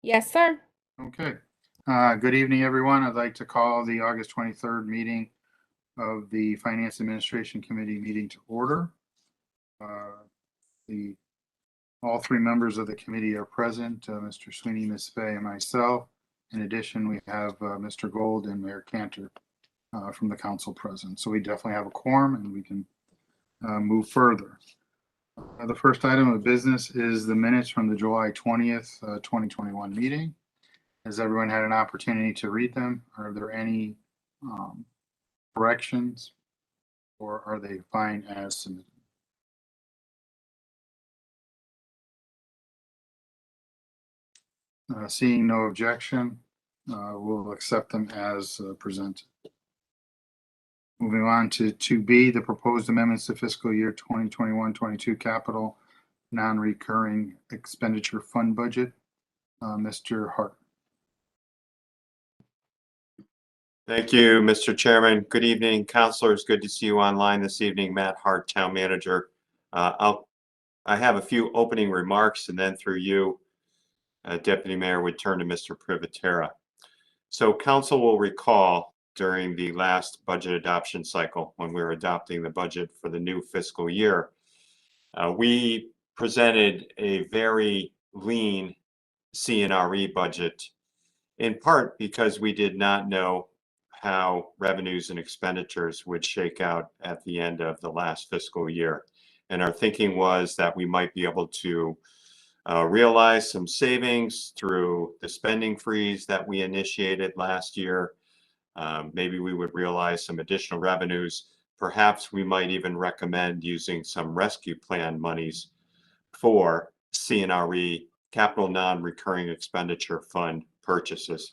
Yes, sir. Okay. Good evening, everyone. I'd like to call the August 23rd meeting of the Finance Administration Committee meeting to order. All three members of the committee are present, Mr. Sweeney, Ms. Fay, and myself. In addition, we have Mr. Gold and Mayor Cantor from the council present. So we definitely have a quorum and we can move further. The first item of business is the minutes from the July 20th, 2021 meeting. Has everyone had an opportunity to read them? Are there any corrections, or are they fine as submitted? Seeing no objection, we'll accept them as presented. Moving on to 2B, the proposed amendments to fiscal year 2021-22 capital non-recurring expenditure fund budget. Mr. Hart. Thank you, Mr. Chairman. Good evening, councilors. Good to see you online this evening. Matt Hart, Town Manager. I have a few opening remarks, and then through you, Deputy Mayor, would turn to Mr. Privatera. So council will recall during the last budget adoption cycle, when we were adopting the budget for the new fiscal year, we presented a very lean CRNE budget, in part because we did not know how revenues and expenditures would shake out at the end of the last fiscal year. And our thinking was that we might be able to realize some savings through the spending freeze that we initiated last year. Maybe we would realize some additional revenues. Perhaps we might even recommend using some rescue plan monies for CRNE, capital non-recurring expenditure fund purchases.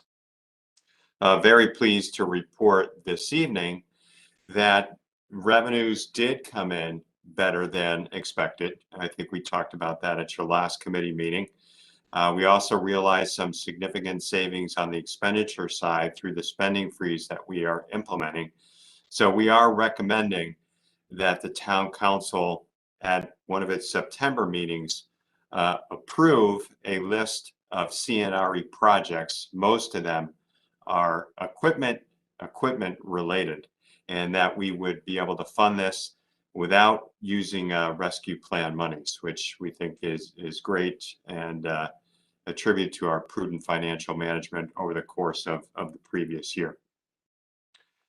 Very pleased to report this evening that revenues did come in better than expected. I think we talked about that at your last committee meeting. We also realized some significant savings on the expenditure side through the spending freeze that we are implementing. So we are recommending that the town council at one of its September meetings approve a list of CRNE projects. Most of them are equipment related, and that we would be able to fund this without using rescue plan monies, which we think is great and a tribute to our prudent financial management over the course of the previous year.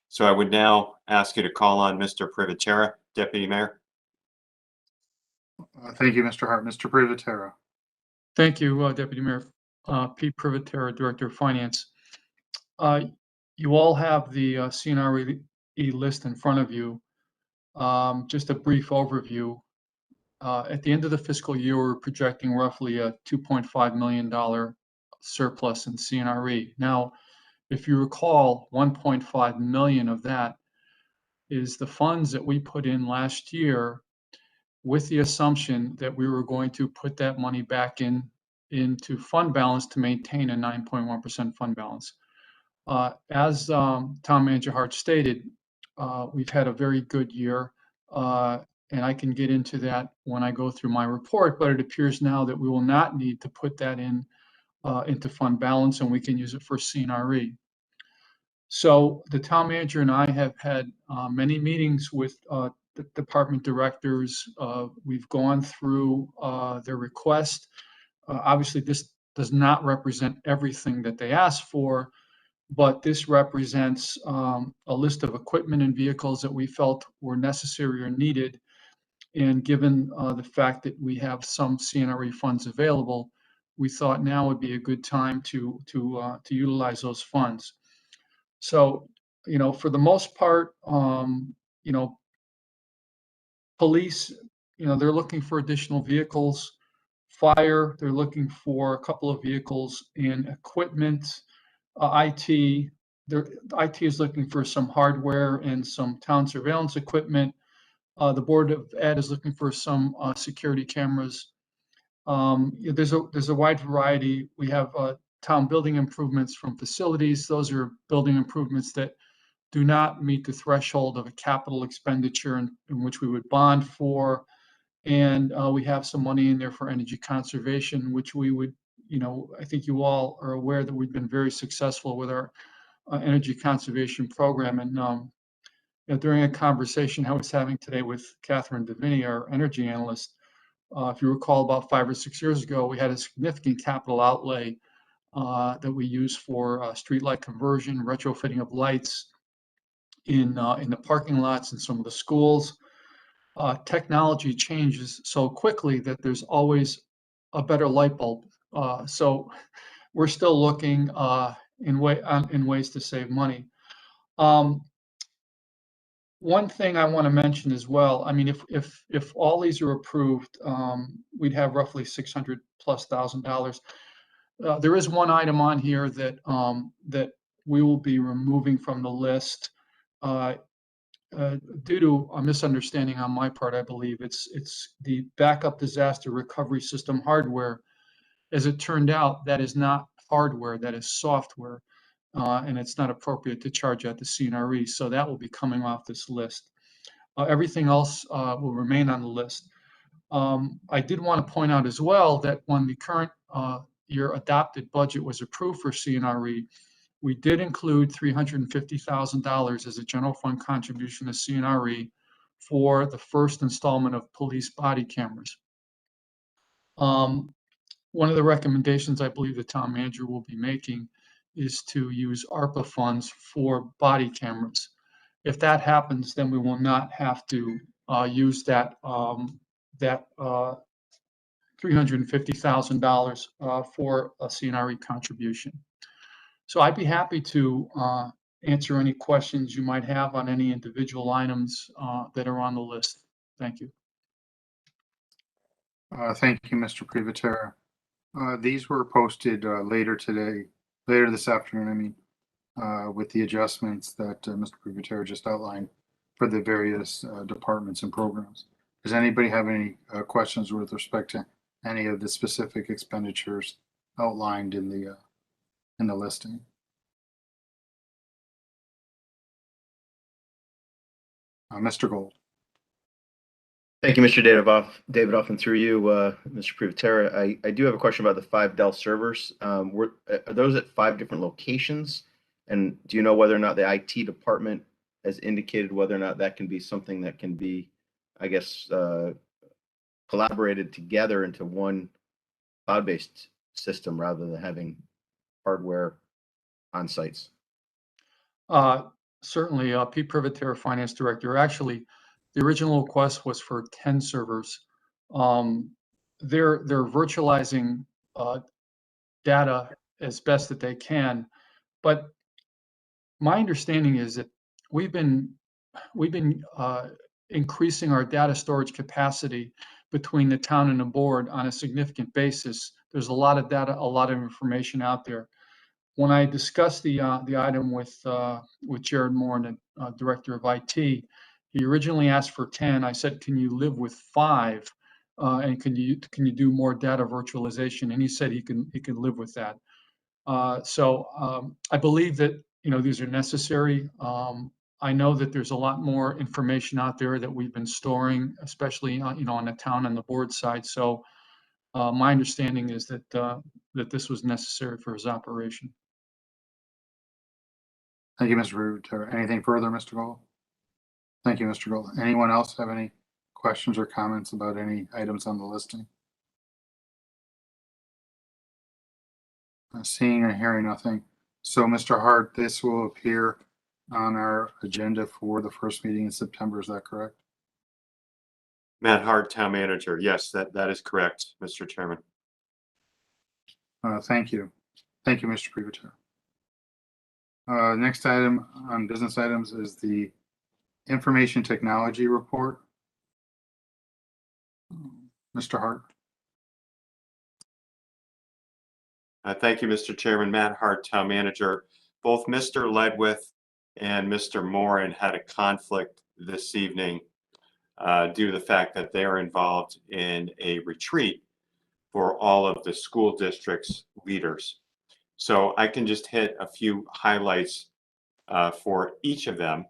So I would now ask you to call on Mr. Privatera, Deputy Mayor. Thank you, Mr. Hart. Mr. Privatera. Thank you, Deputy Mayor. Pete Privatera, Director of Finance. You all have the CRNE list in front of you. Just a brief overview. At the end of the fiscal year, we're projecting roughly a $2.5 million surplus in CRNE. Now, if you recall, 1.5 million of that is the funds that we put in last year with the assumption that we were going to put that money back into fund balance to maintain a 9.1% fund balance. As Town Manager Hart stated, we've had a very good year, and I can get into that when I go through my report, but it appears now that we will not need to put that into fund balance, and we can use it for CRNE. So the town manager and I have had many meetings with the department directors. We've gone through their request. Obviously, this does not represent everything that they asked for, but this represents a list of equipment and vehicles that we felt were necessary or needed. And given the fact that we have some CRNE funds available, we thought now would be a good time to utilize those funds. So, for the most part, police, they're looking for additional vehicles. Fire, they're looking for a couple of vehicles and equipment. IT is looking for some hardware and some town surveillance equipment. The Board of Ed is looking for some security cameras. There's a wide variety. We have town building improvements from facilities. Those are building improvements that do not meet the threshold of a capital expenditure in which we would bond for. And we have some money in there for energy conservation, which we would, I think you all are aware that we've been very successful with our energy conservation program. And during a conversation I was having today with Catherine Deviney, our energy analyst, if you recall, about 5 or 6 years ago, we had a significant capital outlay that we used for streetlight conversion, retrofitting of lights in the parking lots in some of the schools. Technology changes so quickly that there's always a better light bulb. So we're still looking in ways to save money. One thing I want to mention as well, I mean, if all these are approved, we'd have roughly $600,000+. There is one item on here that that we will be removing from the list due to a misunderstanding on my part. I believe it's the backup disaster recovery system hardware. As it turned out, that is not hardware, that is software, and it's not appropriate to charge at the CRNE. So that will be coming off this list. Everything else will remain on the list. I did want to point out as well that when the current year adopted budget was approved for CRNE, we did include $350,000 as a general fund contribution to CRNE for the first installment of police body cameras. One of the recommendations I believe the town manager will be making is to use ARPA funds for body cameras. If that happens, then we will not have to use that $350,000 for a CRNE contribution. So I'd be happy to answer any questions you might have on any individual items that are on the list. Thank you. Thank you, Mr. Privatera. These were posted later this afternoon, I mean, with the adjustments that Mr. Privatera just outlined for the various departments and programs. Does anybody have any questions with respect to any of the specific expenditures outlined in the listing? Mr. Gold. Thank you, Mr. Davidoff, and through you, Mr. Privatera. I do have a question about the 5 Dell servers. Are those at 5 different locations? And do you know whether or not the IT department has indicated whether or not that can be something that can be, I guess, collaborated together into one cloud-based system rather than having hardware on sites? Certainly, Pete Privatera, Finance Director. Actually, the original request was for 10 servers. They're virtualizing data as best that they can, but my understanding is that we've been increasing our data storage capacity between the town and the board on a significant basis. There's a lot of data, a lot of information out there. When I discussed the item with Jared Moore, the director of IT, he originally asked for 10. I said, "Can you live with 5? And can you do more data virtualization?" And he said he can live with that. So I believe that these are necessary. I know that there's a lot more information out there that we've been storing, especially on the town and the board side. So my understanding is that that this was necessary for his operation. Thank you, Mr. Privatera. Anything further, Mr. Gold? Thank you, Mr. Gold. Anyone else have any questions or comments about any items on the listing? Seeing or hearing nothing. So, Mr. Hart, this will appear on our agenda for the first meeting in September. Is that correct? Matt Hart, Town Manager. Yes, that is correct, Mr. Chairman. Thank you. Thank you, Mr. Privatera. Next item on business items is the Information Technology Report. Mr. Hart. Thank you, Mr. Chairman. Matt Hart, Town Manager. Both Mr. Ledwith and Mr. Moran had a conflict this evening due to the fact that they are involved in a retreat for all of the school district's leaders. So I can just hit a few highlights for each of them.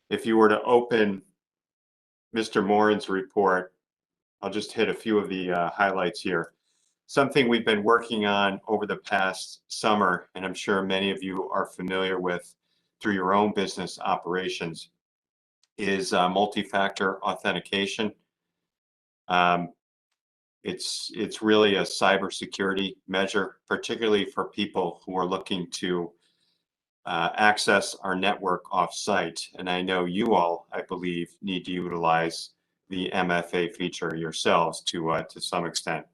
If you were to open Mr. Moran's report, I'll just hit a few of the highlights here. something we've been working on over the past summer, and I'm sure many of you are familiar with through your own business operations, is multi-factor authentication. It's really a cybersecurity measure, particularly for people who are looking to access our network off-site. And I know you all, I believe, need to utilize the MFA feature yourselves to some extent.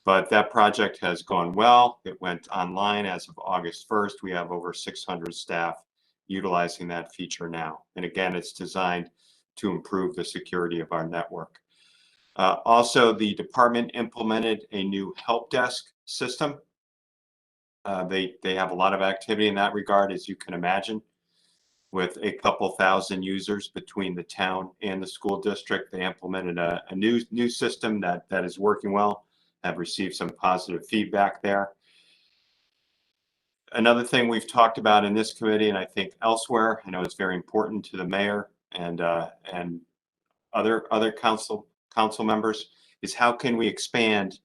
But that project has gone well. It went online as of August 1st. We have over 600 staff utilizing that feature now. And again, it's designed to improve the security of our network. Also, the department implemented a new help desk system. They have a lot of activity in that regard, as you can imagine. With a couple thousand users between the town and the school district, they implemented a new system that is working well. Have received some positive feedback there. Another thing we've talked about in this committee, and I think elsewhere, I know it's very important to the mayor and other council members, is how can we expand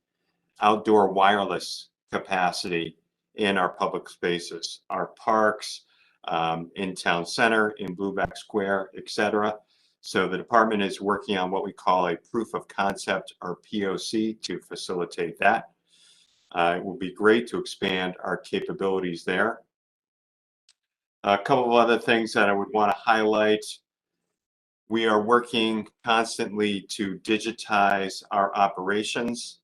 outdoor wireless capacity in our public spaces, our parks, in town center, in Blueback Square, etc. So the department is working on what we call a proof of concept, or POC, to facilitate that. It will be great to expand our capabilities there. A couple of other things that I would want to highlight. We are working constantly to digitize our operations,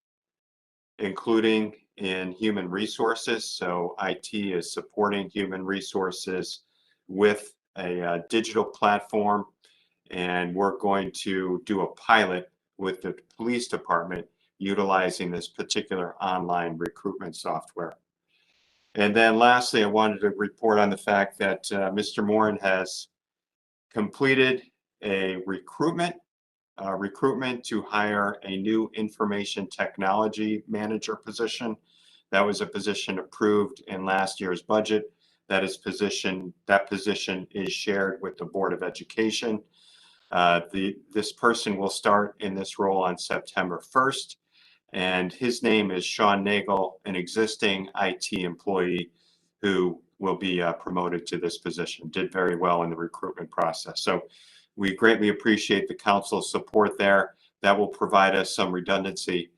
including in human resources. So IT is supporting human resources with a digital platform, and we're going to do a pilot with the police department utilizing this particular online recruitment software. And then lastly, I wanted to report on the fact that Mr. Moran has completed a recruitment to hire a new information technology manager position. That was a position approved in last year's budget. That position is shared with the Board of Education. This person will start in this role on September 1st, and his name is Sean Nagel, an existing IT employee who will be promoted to this position. Did very well in the recruitment process. So we greatly appreciate the council's support there. That will provide us some redundancy,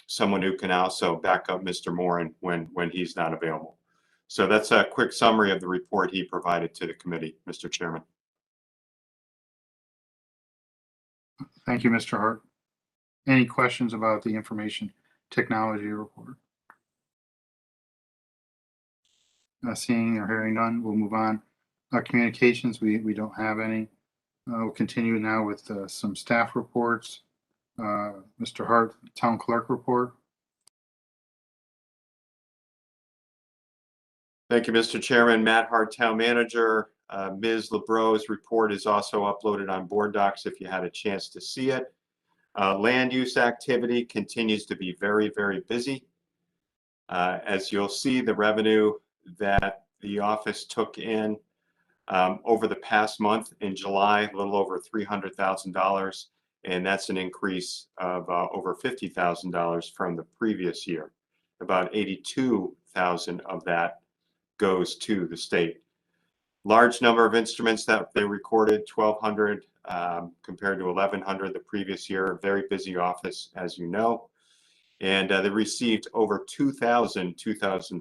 someone who can also back up Mr. Moran when he's not available. So that's a quick summary of the report he provided to the committee, Mr. Chairman. Thank you, Mr. Hart. Any questions about the information technology report? Seeing or hearing none, we'll move on. Communications, we don't have any. We'll continue now with some staff reports. Mr. Hart, Town Clerk report. Thank you, Mr. Chairman. Matt Hart, Town Manager. Ms. LeBreau's report is also uploaded on board docs if you had a chance to see it. Land use activity continues to be very, very busy. As you'll see, the revenue that the office took in over the past month in July, a little over $300,000, and that's an increase of over $50,000 from the previous year. About $82,000 of that goes to the state. Large number of instruments that they recorded, 1,200 compared to 1,100 the previous year. A very busy office, as you know. And they received over 2,000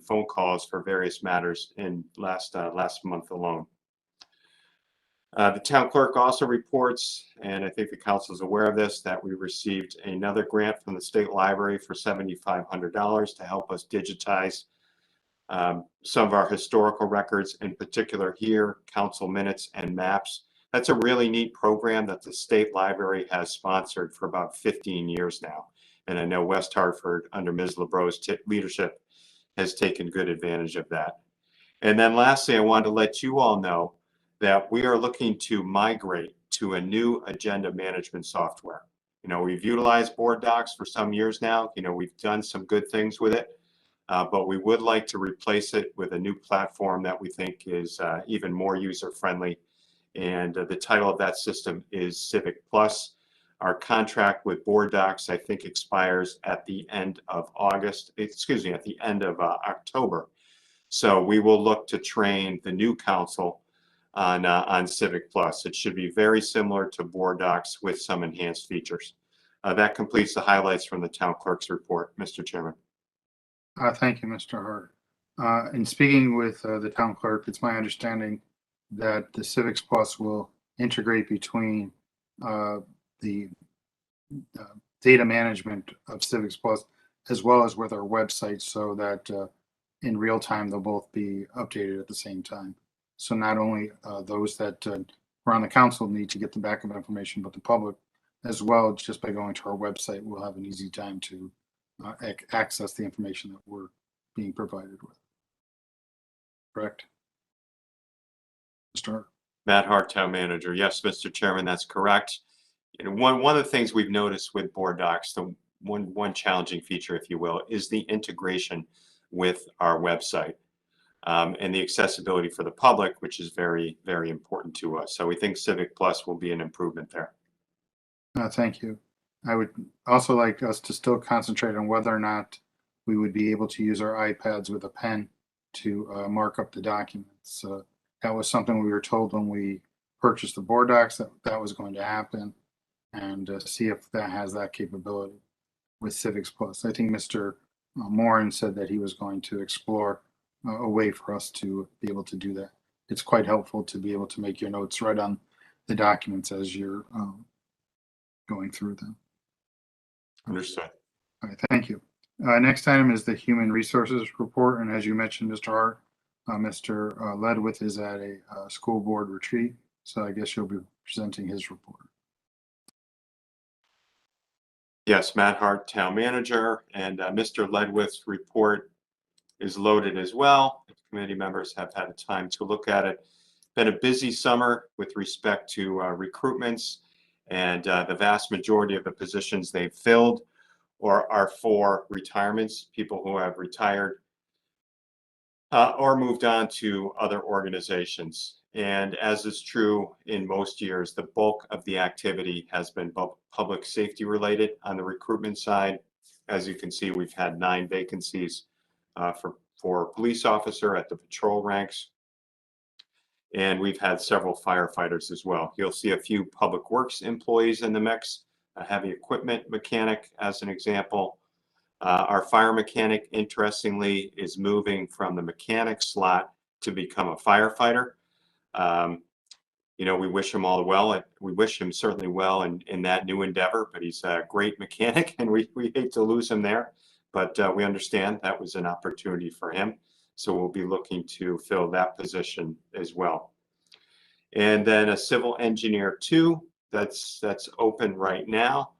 phone calls for various matters in last month alone. The town clerk also reports, and I think the council is aware of this, that we received another grant from the state library for $7,500 to help us digitize some of our historical records, in particular here, council minutes and maps. That's a really neat program that the state library has sponsored for about 15 years now. And I know West Hartford, under Ms. LeBreau's leadership, has taken good advantage of that. And then lastly, I wanted to let you all know that we are looking to migrate to a new agenda management software. You know, we've utilized board docs for some years now. You know, we've done some good things with it, but we would like to replace it with a new platform that we think is even more user-friendly. And the title of that system is Civic Plus. Our contract with Board Docs, I think, expires at the end of August, excuse me, at the end of October. So we will look to train the new council on Civic Plus. It should be very similar to Board Docs with some enhanced features. That completes the highlights from the town clerk's report, Mr. Chairman. Thank you, Mr. Hart. In speaking with the town clerk, it's my understanding that the Civics Plus will integrate between the data management of Civics Plus as well as with our website, so that in real time they'll both be updated at the same time. So not only those that are on the council need to get the backup information, but the public as well, just by going to our website, will have an easy time to access the information that we're being provided with. Correct? Mr. Hart? Matt Hart, Town Manager. Yes, Mr. Chairman, that's correct. And one of the things we've noticed with Board Docs, the one challenging feature, if you will, is the integration with our website and the accessibility for the public, which is very, very important to us. So we think Civic Plus will be an improvement there. Thank you. I would also like us to still concentrate on whether or not we would be able to use our iPads with a pen to mark up the documents. That was something we were told when we purchased the Board Docs that was going to happen, and see if that has that capability with Civics Plus. I think Mr. Moran said that he was going to explore a way for us to be able to do that. It's quite helpful to be able to make your notes right on the documents as you're going through them. Understood. All right, thank you. Next item is the Human Resources Report, and as you mentioned, Mr. Hart, Mr. Ledwith is at a school board retreat, so I guess you'll be presenting his report. Yes, Matt Hart, Town Manager, and Mr. Ledwith's report is loaded as well. If committee members have had time to look at it. Been a busy summer with respect to recruitments, and the vast majority of the positions they've filled or are for retirements, people who have retired or moved on to other organizations. And as is true in most years, the bulk of the activity has been public safety related on the recruitment side. As you can see, we've had 9 vacancies for police officer at the patrol ranks. And we've had several firefighters as well. You'll see a few public works employees in the mix, a heavy equipment mechanic as an example. Our fire mechanic, interestingly, is moving from the mechanic slot to become a firefighter. You know, we wish him all the well. We wish him certainly well in that new endeavor, but he's a great mechanic and we hate to lose him there. But we understand that was an opportunity for him. So we'll be looking to fill that position as well. And then a civil engineer 2, that's open right now.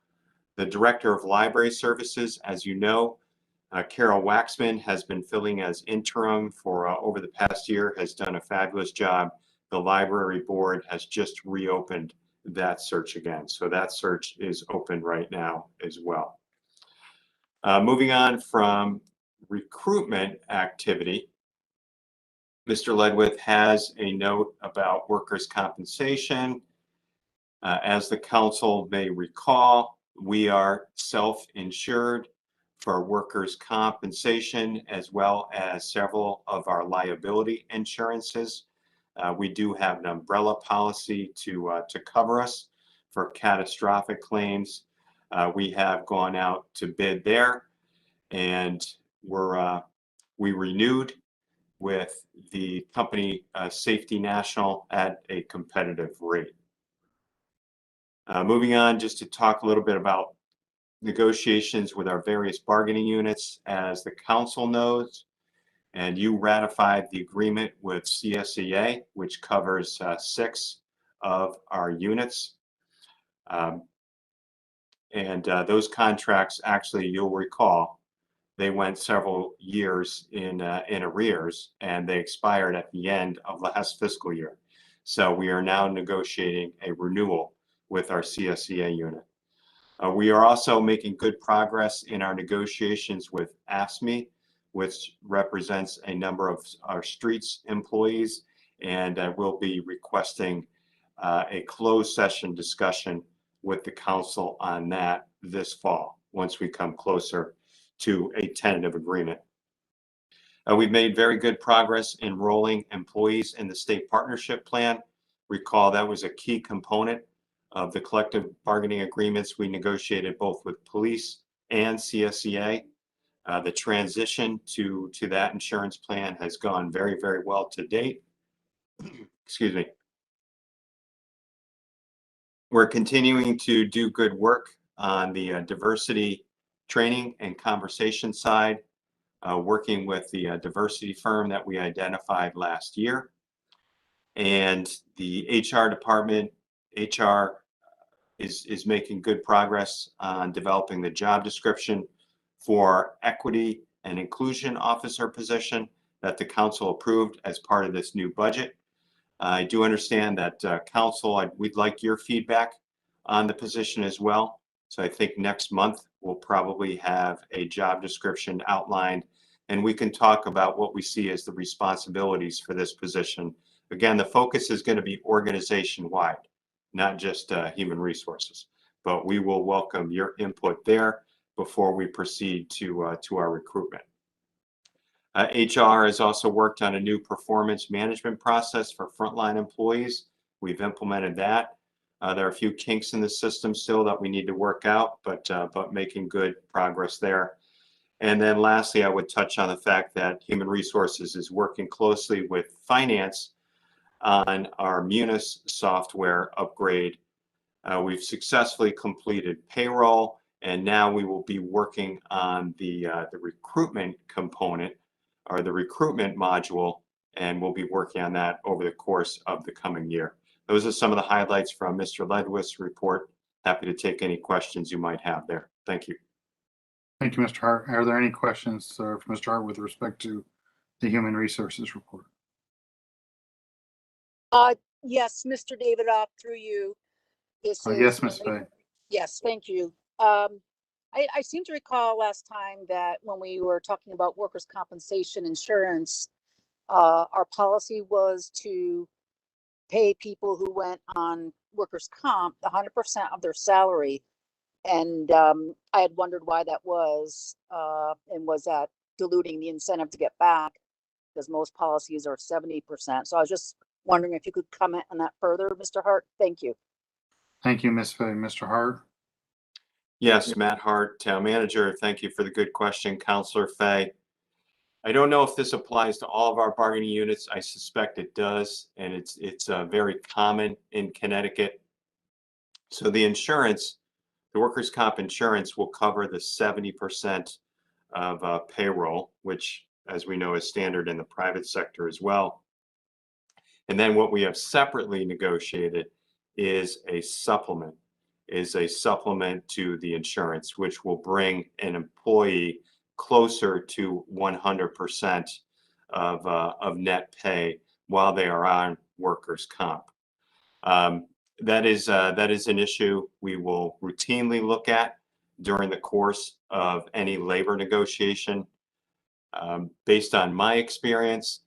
The Director of Library Services, as you know, Carol Waxman has been filling as interim for over the past year, has done a fabulous job. The library board has just reopened that search again. So that search is open right now as well. Moving on from recruitment activity, Mr. Ledwith has a note about workers' compensation. As the council may recall, we are self-insured for workers' compensation as well as several of our liability insurances. We do have an umbrella policy to cover us for catastrophic claims. We have gone out to bid there, and we renewed with the company Safety National at a competitive rate. Moving on, just to talk a little bit about negotiations with our various bargaining units. As the council knows, and you ratified the agreement with CSEA, which covers 6 of our units. Those contracts, actually, you'll recall, they went several years in arrears, and they expired at the end of last fiscal year. So we are now negotiating a renewal with our CSEA unit. We are also making good progress in our negotiations with AFSCME, which represents a number of our streets employees, and we'll be requesting a closed session discussion with the council on that this fall, once we come closer to a tentative agreement. We've made very good progress enrolling employees in the state partnership plan. Recall that was a key component of the collective bargaining agreements we negotiated both with police and CSEA. The transition to that insurance plan has gone very, very well to date. Excuse me. We're continuing to do good work on the diversity training and conversation side, working with the diversity firm that we identified last year. And the HR department, HR is making good progress on developing the job description for equity and inclusion officer position that the council approved as part of this new budget. I do understand that council, we'd like your feedback on the position as well. So I think next month we'll probably have a job description outlined, and we can talk about what we see as the responsibilities for this position. Again, the focus is going to be organization-wide, not just human resources, but we will welcome your input there before we proceed to our recruitment. HR has also worked on a new performance management process for frontline employees. We've implemented that. There are a few kinks in the system still that we need to work out, but making good progress there. And then lastly, I would touch on the fact that Human Resources is working closely with Finance on our Munis software upgrade. We've successfully completed payroll, and now we will be working on the recruitment component, or the recruitment module, and we'll be working on that over the course of the coming year. Those are some of the highlights from Mr. Ledwith's report. Happy to take any questions you might have there. Thank you. Thank you, Mr. Hart. Are there any questions for Mr. Hart with respect to the Human Resources report? Yes, Mr. Davidoff, through you. This Yes, is Ms. Fay. Yes, thank you. I seem to recall last time that when we were talking about workers' compensation insurance, our policy was to pay people who went on workers' comp 100% of their salary. And I had wondered why that was, and was that diluting the incentive to get back, because most policies are 70%. So I was just wondering if you could comment on that further, Mr. Hart. Thank you. Thank you, Ms. Fay. Mr. Hart? Yes, Matt Hart, Town Manager. Thank you for the good question, Councilor Fay. I don't know if this applies to all of our bargaining units. I suspect it does, and it's very common in Connecticut. So the insurance, the workers' comp insurance will cover the 70% of payroll, which, as we know, is standard in the private sector as well. And then what we have separately negotiated is a supplement to the insurance, which will bring an employee closer to 100% of net pay while they are on workers' comp. That is an issue we will routinely look at during the course of any labor negotiation. Based on my experience,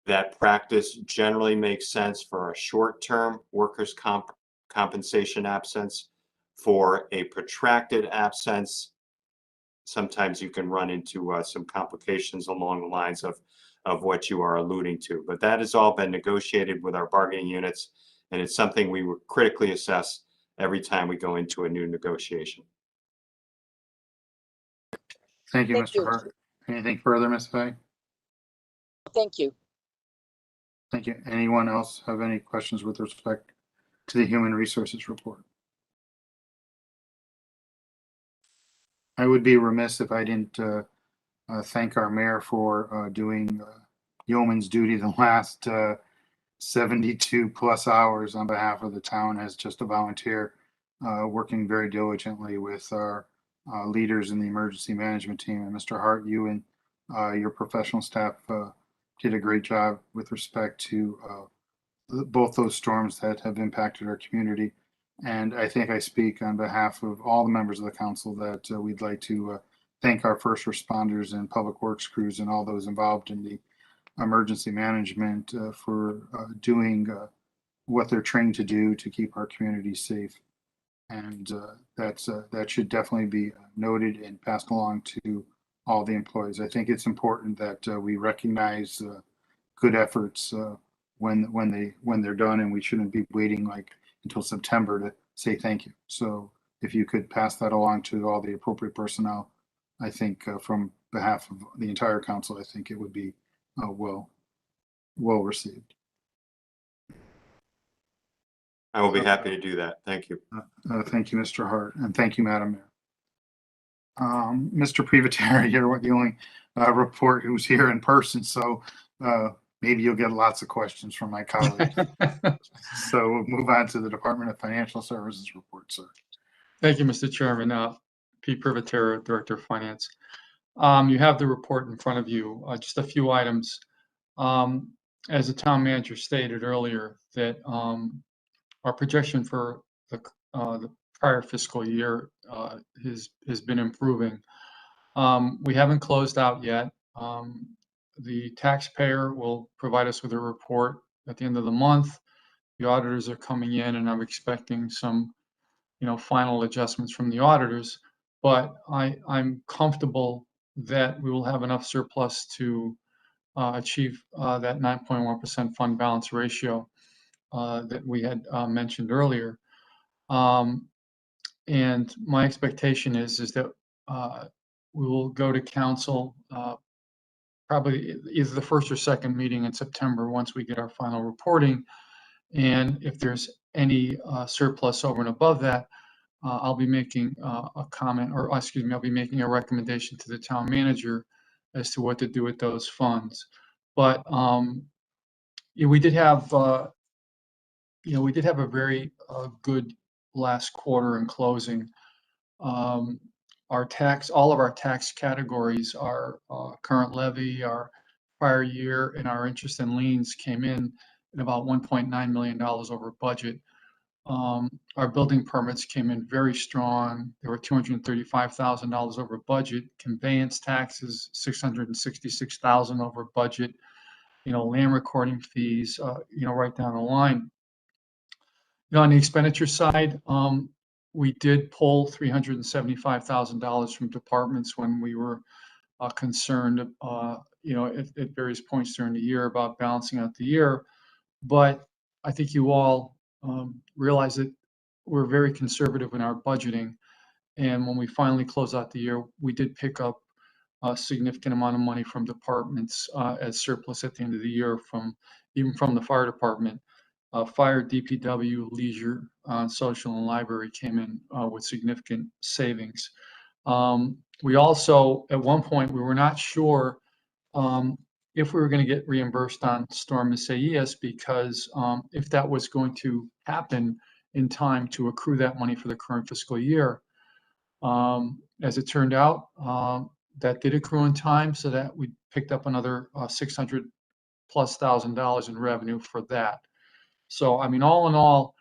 that practice generally makes sense for a short-term workers' compensation absence. For a protracted absence, sometimes you can run into some complications along the lines of what you are alluding to. But that has all been negotiated with our bargaining units, and it's something we would critically assess every time we go into a new negotiation. Thank you, Thank Mr. you. Hart. Anything further, Ms. Fay? Thank you. Thank you. Anyone else have any questions with respect to the Human Resources report? I would be remiss if I didn't thank our mayor for doing yeoman's duty the last 72 plus hours on behalf of the town as just a volunteer, working very diligently with our leaders in the emergency management team. And Mr. Hart, you and your professional staff did a great job with respect to both those storms that have impacted our community. And I think I speak on behalf of all the members of the council that we'd like to thank our first responders and public works crews and all those involved in the emergency management for doing what they're trained to do to keep our community safe. And that should definitely be noted and passed along to all the employees. I think it's important that we recognize good efforts when they're done, and we shouldn't be waiting like until September to say thank you. So if you could pass that along to all the appropriate personnel, I think from behalf of the entire council, I think it would be well received. I will be happy to do that. Thank you. Thank you, Mr. Hart, and thank you, Madam Mayor. Mr. Privatera, you're the only report who's here in person, so maybe you'll get lots of questions from my colleagues. So we'll move on to the Department of Financial Services report, sir. Thank you, Mr. Chairman. Pete Privatera, Director of Finance. You have the report in front of you. Just a few items. As the town manager stated earlier, that our projection for the prior fiscal year has been improving. We haven't closed out yet. The taxpayer will provide us with a report at the end of the month. The auditors are coming in, and I'm expecting some, final adjustments from the auditors. But I'm comfortable that we will have enough surplus to achieve that 9.1% fund balance ratio that we had mentioned earlier. And my expectation is that we will go to council probably either the first or second meeting in September once we get our final reporting. And if there's any surplus over and above that, I'll be making a comment, or excuse me, I'll be making a recommendation to the town manager as to what to do with those funds. But we did have, we did have a very good last quarter in closing. All of our tax categories, our current levy, our prior year, and our interest and liens came in at about $1.9 million over budget. Our building permits came in very strong. They were $235,000 over budget. Conveyance taxes, $666,000 over budget. Land recording fees, right down the line. On the expenditure side, we did pull $375,000 from departments when we were concerned, at various points during the year about balancing out the year. But I think you all realize that we're very conservative in our budgeting. And when we finally close out the year, we did pick up a significant amount of money from departments as surplus at the end of the year, even from the fire department. Fire, DPW, leisure, social, and library came in with significant savings. We also, at one point, we were not sure if we were going to get reimbursed on Storm Isaias, because if that was going to happen in time to accrue that money for the current fiscal year. As it turned out, that did accrue in time, so that we picked up another $600,000+ in revenue for that. So, all in all,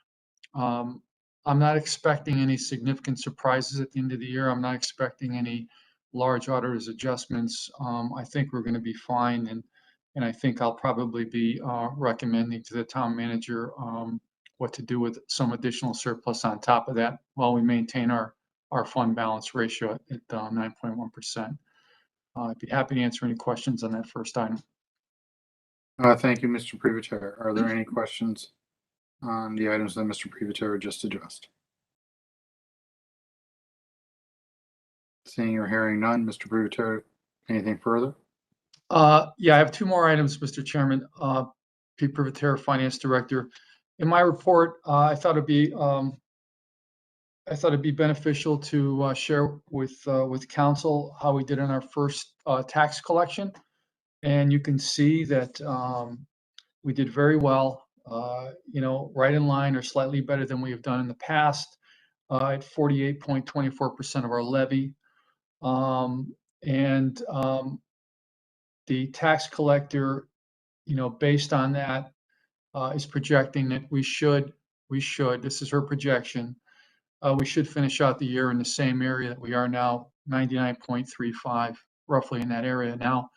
I'm not expecting any significant surprises at the end of the year. I'm not expecting any large auditors adjustments. I think we're going to be fine, and I think I'll probably be recommending to the town manager what to do with some additional surplus on top of that while we maintain our fund balance ratio at 9.1%. I'd be happy to answer any questions on that first item. Thank you, Mr. Privatera. Are there any questions on the items that Mr. Privatera just addressed? Seeing or hearing none, Mr. Privatera, anything further? Yeah, I have two more items, Mr. Chairman. Pete Privatera, Finance Director. In my report, I thought it'd be beneficial to share with council how we did in our first tax collection, and you can see that we did very well. Right in line or slightly better than we have done in the past, at 48.24% of our levy. The tax collector, based on that, is projecting that we should, this is her projection, we should finish out the year in the same area that we are now, 99.35, roughly in that area. Now,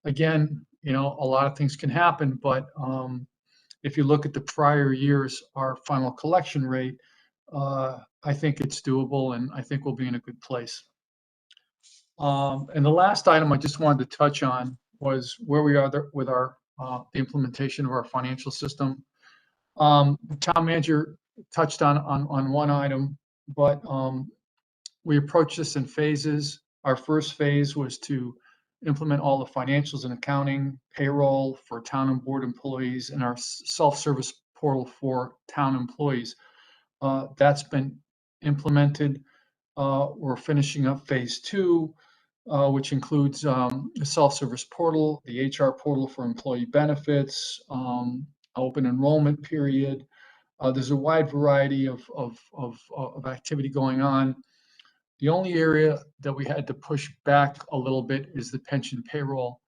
again, a lot of things can happen, but if you look at the prior years, our final collection rate I think it's doable, and I think we'll be in a good place. And the last item I just wanted to touch on was where we are with our the implementation of our financial system. The town manager touched on one item, but we approached this in phases. Our first phase was to implement all the financials and accounting, payroll for town and board employees, and our self-service portal for town employees. That's been implemented. We're finishing up phase two, which includes a self-service portal, the HR portal for employee benefits, open enrollment period. There's a wide variety of activity going on. The only area that we had to push back a little bit is the pension payroll.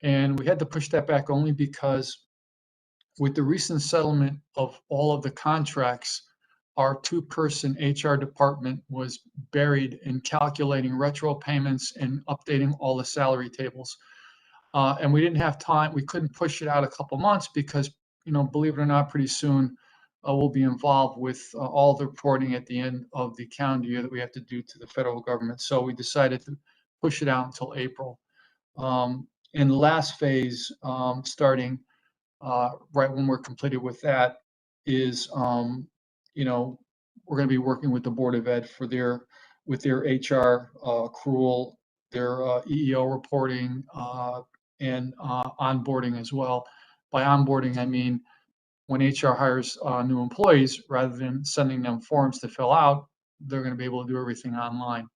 And we had to push that back only because with the recent settlement of all of the contracts, our two-person HR department was buried in calculating retro payments and updating all the salary tables. And we didn't have time. We couldn't push it out a couple months because, believe it or not, pretty soon we'll be involved with all the reporting at the end of the calendar year that we have to do to the federal government. So we decided to push it out until April. In the last phase, starting right when we're completed with that, is we're going to be working with the Board of Ed for their HR accrual, their EEO reporting, and onboarding as well. By onboarding, I mean when HR hires new employees, rather than sending them forms to fill out, they're going to be able to do everything online.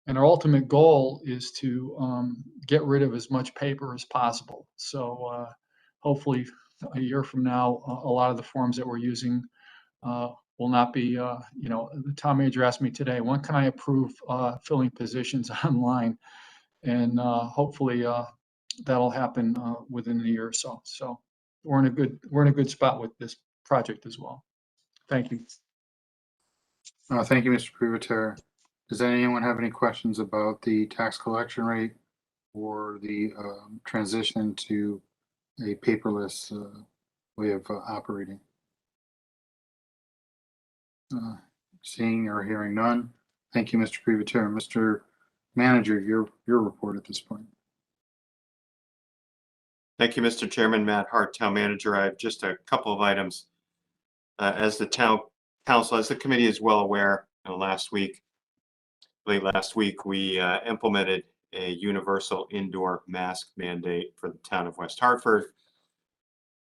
And our ultimate goal is to get rid of as much paper as possible. So hopefully a year from now, a lot of the forms that we're using will not be, the town manager asked me today, when can I approve filling positions online? And hopefully that'll happen within a year or so. So we're in a good spot with this project as well. Thank you. Thank you, Mr. Privatera. Does anyone have any questions about the tax collection rate or the transition to a paperless way of operating? Seeing or hearing none. Thank you, Mr. Privatera. Mr. Manager, your report at this point. Thank you, Mr. Chairman. Matt Hart, Town Manager. I have just a couple of items. As the Town Council, as the committee is well aware, late last week, we implemented a universal indoor mask mandate for the town of West Hartford.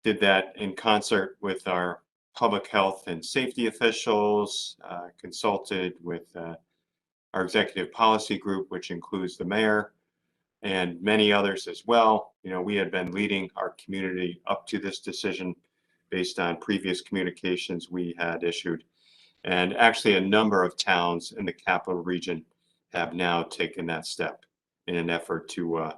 Did that in concert with our public health and safety officials, consulted with our executive policy group, which includes the mayor and many others as well. We had been leading our community up to this decision based on previous communications we had issued. And actually a number of towns in the capital region have now taken that step in an effort to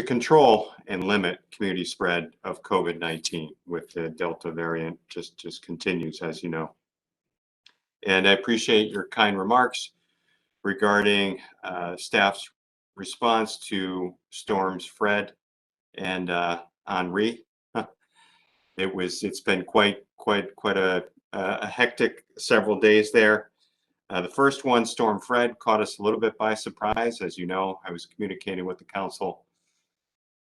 control and limit community spread of COVID-19 with the Delta variant just continues, as you know. And I appreciate your kind remarks regarding staff's response to storms Fred and Henri. It's been quite a hectic several days there. The first one, Storm Fred, caught us a little bit by surprise. As you know, I was communicating with the council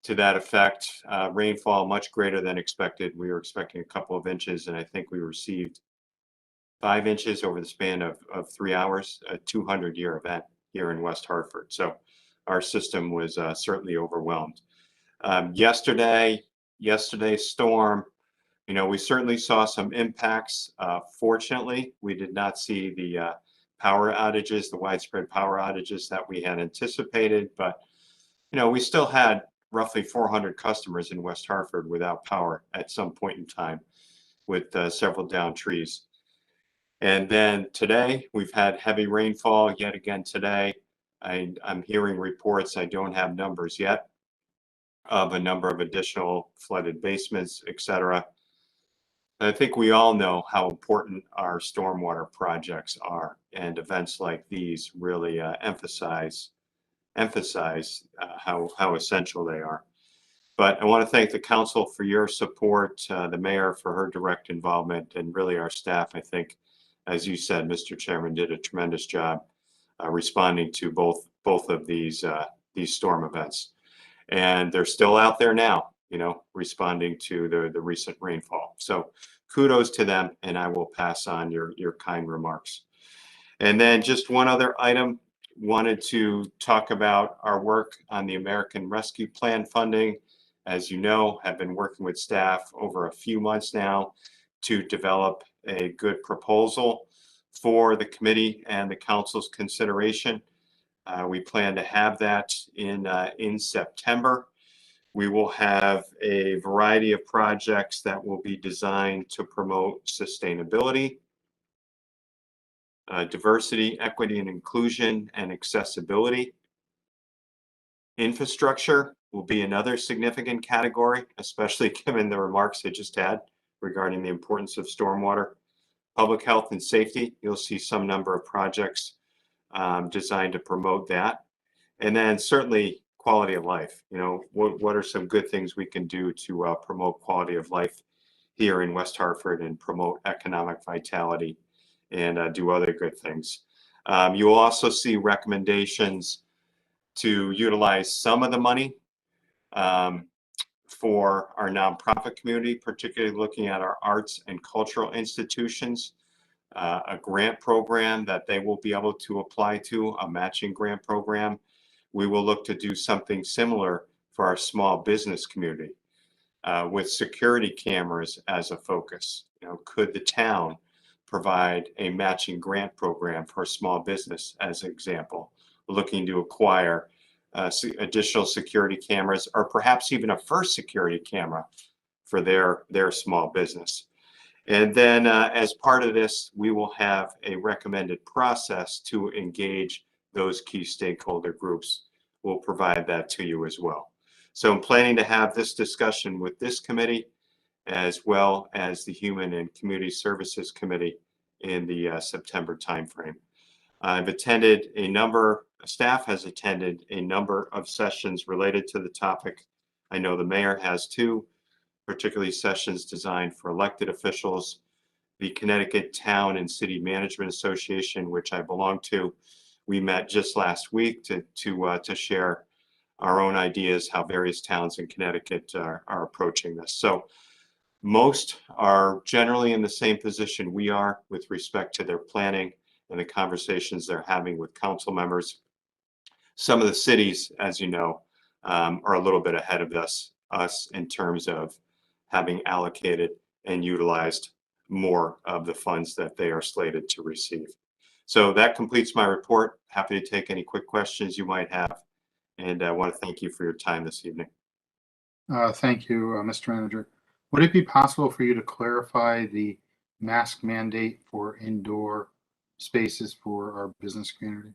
to that effect. Rainfall much greater than expected. We were expecting a couple of inches, and I think we received 5 inches over the span of 3 hours, a 200-year event here in West Hartford. So our system was certainly overwhelmed. Yesterday's storm, we certainly saw some impacts. Fortunately, we did not see the power outages, the widespread power outages that we had anticipated, but we still had roughly 400 customers in West Hartford without power at some point in time with several downed trees. And then today we've had heavy rainfall yet again today. I'm hearing reports, I don't have numbers yet, of a number of additional flooded basements, etc. I think we all know how important our stormwater projects are, and events like these really emphasize how essential they are. But I want to thank the council for your support, the mayor for her direct involvement, and really our staff, I think, as you said, Mr. Chairman, did a tremendous job responding to both of these storm events. And they're still out there now, you know, responding to the recent rainfall. So kudos to them, and I will pass on your kind remarks. And then just one other item, wanted to talk about our work on the American Rescue Plan funding. As you know, have been working with staff over a few months now to develop a good proposal for the committee and the council's consideration. We plan to have that in September. We will have a variety of projects that will be designed to promote sustainability, diversity, equity, and inclusion, and accessibility. Infrastructure will be another significant category, especially given the remarks I just had regarding the importance of stormwater. Public health and safety, you'll see some number of projects designed to promote that. And then certainly quality of life. You know, what are some good things we can do to promote quality of life here in West Hartford and promote economic vitality and do other good things. You will also see recommendations to utilize some of the money for our nonprofit community, particularly looking at our arts and cultural institutions, a grant program that they will be able to apply to, a matching grant program. We will look to do something similar for our small business community with security cameras as a focus. You know, could the town provide a matching grant program for a small business, as an example, looking to acquire additional security cameras, or perhaps even a first security camera for their small business. And then as part of this, we will have a recommended process to engage those key stakeholder groups. We'll provide that to you as well. So I'm planning to have this discussion with this committee as well as the Human and Community Services Committee in the September timeframe. I've attended staff has attended a number of sessions related to the topic. I know the mayor has too, particularly sessions designed for elected officials. The Connecticut Town and City Management Association, which I belong to, we met just last week to share our own ideas, how various towns in Connecticut are approaching this. So most are generally in the same position we are with respect to their planning and the conversations they're having with council members. Some of the cities, as you know, are a little bit ahead of us in terms of having allocated and utilized more of the funds that they are slated to receive. So that completes my report. Happy to take any quick questions you might have. And I want to thank you for your time this evening. Thank you, Mr. Manager. Would it be possible for you to clarify the mask mandate for indoor spaces for our business community?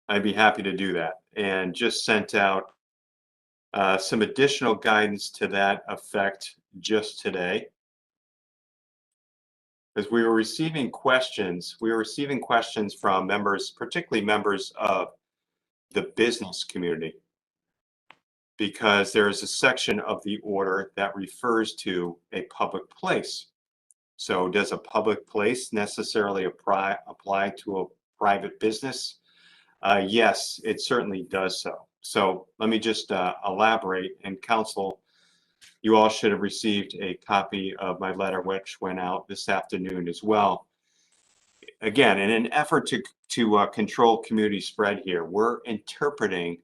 I'd be happy to do that, and just sent out some additional guidance to that effect just today. As we were receiving questions from members, particularly members of the business community, because there is a section of the order that refers to a public place. So does a public place necessarily apply to a private business? Yes, it certainly does so. So let me just elaborate. And council, you all should have received a copy of my letter, which went out this afternoon as well. Again, in an effort to control community spread here, we're interpreting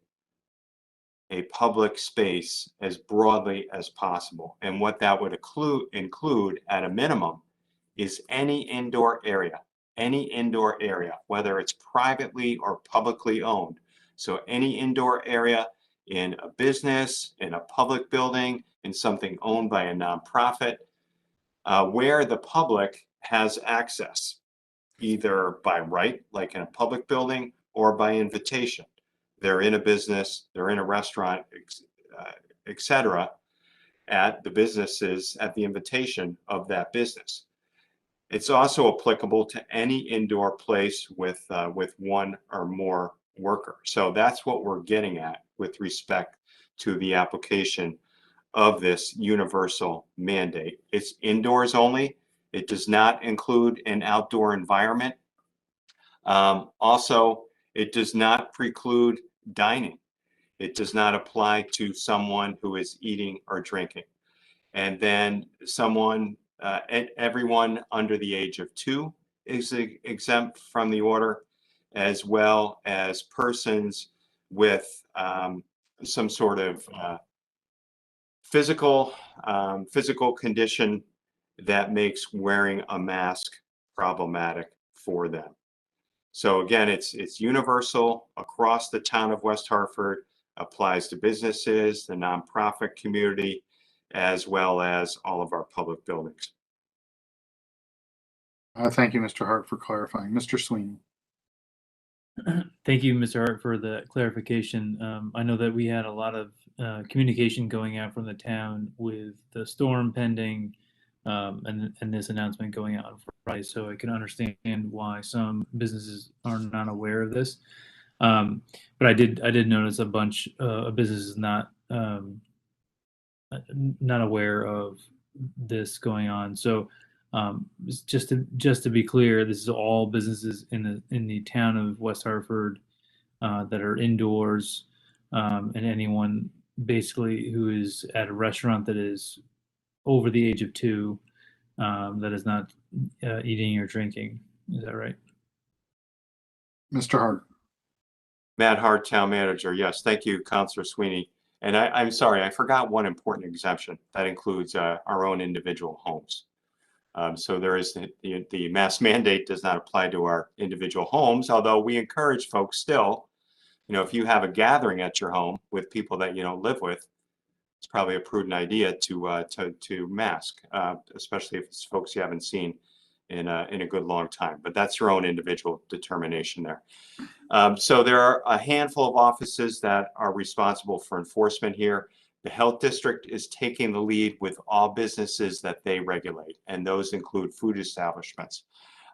a public space as broadly as possible. And what that would include at a minimum is any indoor area, whether it's privately or publicly owned. So any indoor area in a business, in a public building, in something owned by a nonprofit, where the public has access, either by right, like in a public building, or by invitation. They're in a business, they're in a restaurant, etc. At the businesses at the invitation of that business. It's also applicable to any indoor place with one or more workers. So that's what we're getting at with respect to the application of this universal mandate. It's indoors only. It does not include an outdoor environment. Also, it does not preclude dining. It does not apply to someone who is eating or drinking. And then everyone under the age of 2 is exempt from the order, as well as persons with some sort of physical condition that makes wearing a mask problematic for them. So again, it's universal across the town of West Hartford, applies to businesses, the nonprofit community, as well as all of our public buildings. Thank you, Mr. Hart, for clarifying. Mr. Sweeney. Thank you, Mr. Hart, for the clarification. I know that we had a lot of communication going out from the town with the storm pending, and this announcement going out on Friday, so I can understand why some businesses are not aware of this. But I did notice a bunch of businesses not aware of this going on. So just to be clear, this is all businesses in the town of West Hartford that are indoors, and anyone basically who is at a restaurant that is over the age of 2 that is not eating or drinking. Is that right? Mr. Hart. Matt Hart, Town Manager. Yes, thank you, Councilor Sweeney. And I'm sorry, I forgot one important exemption. That includes our own individual homes. So there is the mask mandate does not apply to our individual homes, although we encourage folks still, if you have a gathering at your home with people that you don't live with, it's probably a prudent idea to mask, especially if it's folks you haven't seen in a good long time. But that's your own individual determination there. So there are a handful of offices that are responsible for enforcement here. The health district is taking the lead with all businesses that they regulate, and those include food establishments.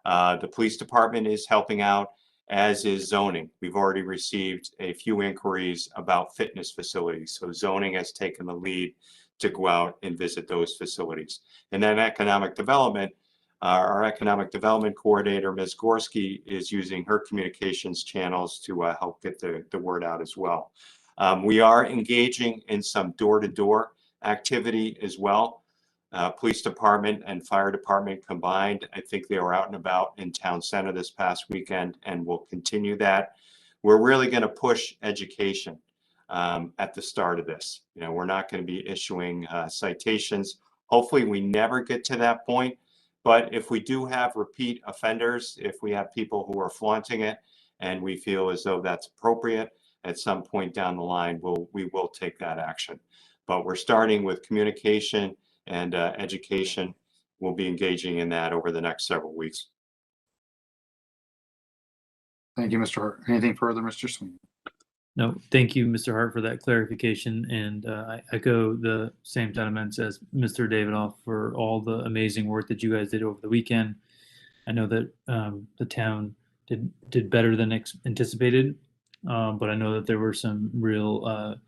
The police department is helping out, as is zoning. We've already received a few inquiries about fitness facilities, so zoning has taken the lead to go out and visit those facilities. And then economic development, our economic development coordinator, Ms. Gorski, is using her communications channels to help get the word out as well. We are engaging in some door-to-door activity as well. Police department and fire department combined, I think they were out and about in town center this past weekend, and we'll continue that. We're really going to push education at the start of this. We're not going to be issuing citations. Hopefully we never get to that point. But if we do have repeat offenders, if we have people who are flaunting it and we feel as though that's appropriate, at some point down the line, we will take that action. But we're starting with communication and education. We'll be engaging in that over the next several weeks. Thank you, Mr. Hart. Anything further, Mr. Sweeney? No, thank you, Mr. Hart, for that clarification. And I echo the same sentiments as Mr. Davidoff for all the amazing work that you guys did over the weekend. I know that the town did better than anticipated, but I know that there were some real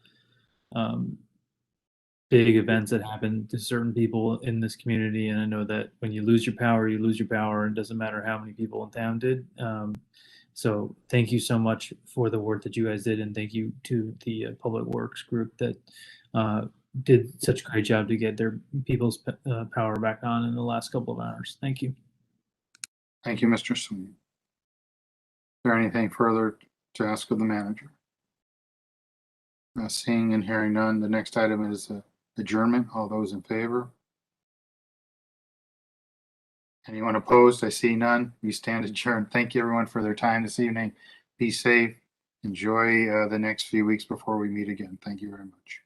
big events that happened to certain people in this community. And I know that when you lose your power, you lose your power. It doesn't matter how many people in town did. So thank you so much for the work that you guys did, and thank you to the Public Works group that did such a great job to get their people's power back on in the last couple of hours. Thank you. Thank you, Mr. Sweeney. Is there anything further to ask of the manager? Seeing and hearing none, the next item is adjournment. All those in favor? Anyone opposed? I see none. We stand adjourned. Thank you, everyone, for their time this evening. Be safe. Enjoy the next few weeks before we meet again. Thank you very much.